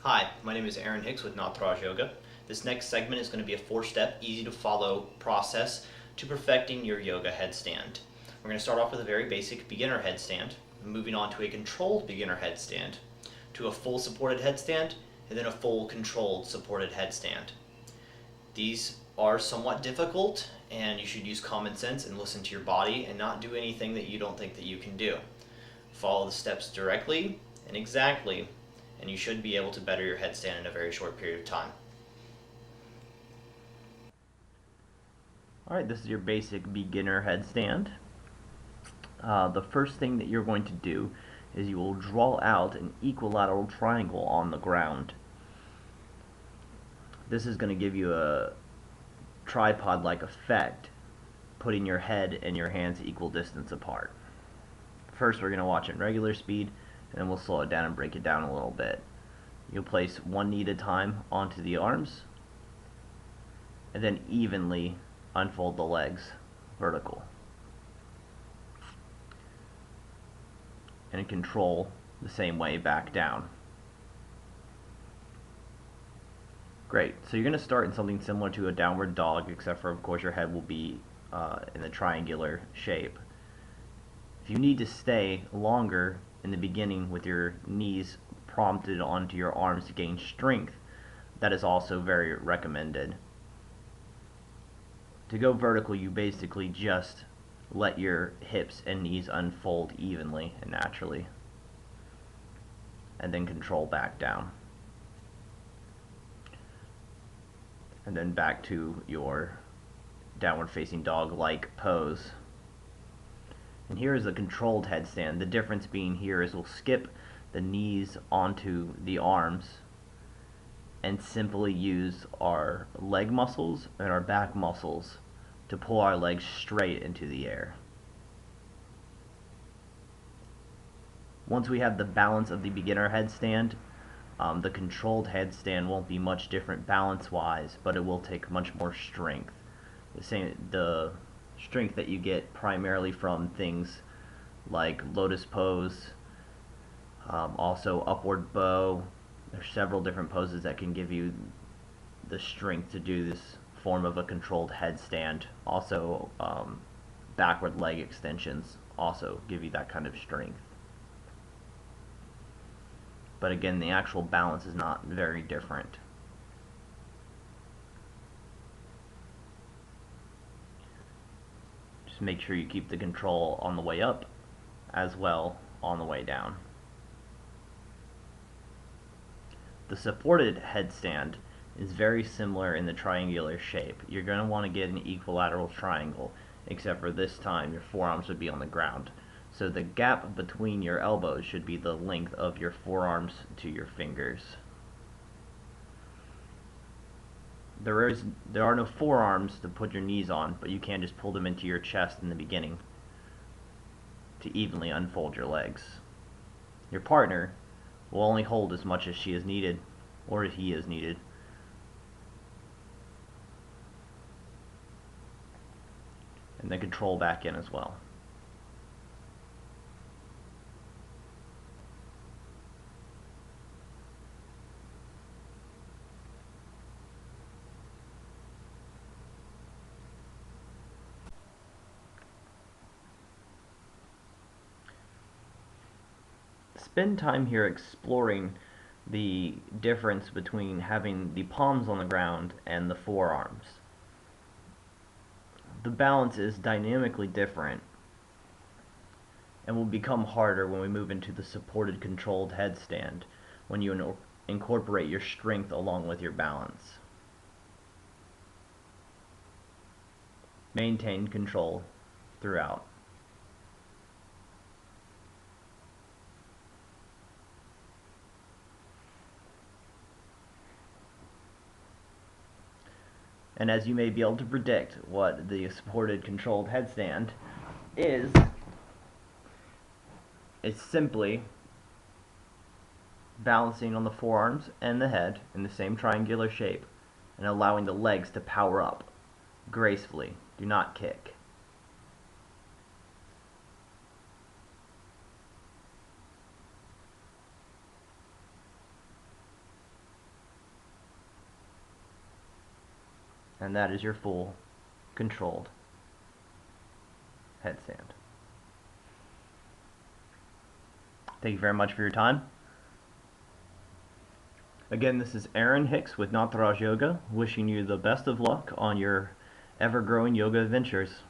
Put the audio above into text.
Hi, my name is Aaron Hicks with Nataraj Yoga. This next segment is going to be a 4-step, easy to follow process to perfecting your yoga headstand. We're going to start off with a very basic beginner headstand, moving on to a controlled beginner headstand, to a full supported headstand, and then a full controlled supported headstand. These are somewhat difficult, and you should use common sense and listen to your body and not do anything that you don't think that you can do. Follow the steps directly and exactly, and you should be able to better your headstand in a very short period of time. Alright, this is your basic beginner headstand. The first thing that you're going to do is you will draw out an equilateral triangle on the ground. This is going to give you a tripod-like effect, putting your head and your hands equal distance apart. First we're going to watch it in regular speed, and then we'll slow it down and break it down a little bit. You'll place one knee at a time onto the arms, and then evenly unfold the legs vertical. And control the same way back down. Great, so you're going to start in something similar to a downward dog, except for of course your head will be in the triangular shape. If you need to stay longer in the beginning with your knees prompted onto your arms to gain strength, that is also very recommended. To go vertical, you basically just let your hips and knees unfold evenly and naturally, and then control back down. And then back to your downward facing dog-like pose. And here is the controlled headstand. The difference being here is we'll skip the knees onto the arms and simply use our leg muscles and our back muscles to pull our legs straight into the air. Once we have the balance of the beginner headstand, the controlled headstand won't be much different balance-wise, but it will take much more strength. The strength that you get primarily from things like lotus pose, also upward bow. There's several different poses that can give you the strength to do this form of a controlled headstand. Also, backward leg extensions also give you that kind of strength. But again, the actual balance is not very different. Just make sure you keep the control on the way up as well on the way down. The supported headstand is very similar in the triangular shape. You're going to want to get an equilateral triangle, except for this time your forearms would be on the ground. So the gap between your elbows should be the length of your forearms to your fingers. There are no forearms to put your knees on, but you can just pull them into your chest in the beginning to evenly unfold your legs. Your partner will only hold as much as she is needed, or he is needed. And then control back in as well. Spend time here exploring the difference between having the palms on the ground and the forearms. The balance is dynamically different and will become harder when we move into the supported controlled headstand, when you incorporate your strength along with your balance. Maintain control throughout. And as you may be able to predict, what the supported controlled headstand is, it's simply balancing on the forearms and the head in the same triangular shape and allowing the legs to power up gracefully. Do not kick. And that is your full controlled headstand. Thank you very much for your time. Again, this is Aaron Hicks with Nataraj Yoga, wishing you the best of luck on your ever-growing yoga adventures.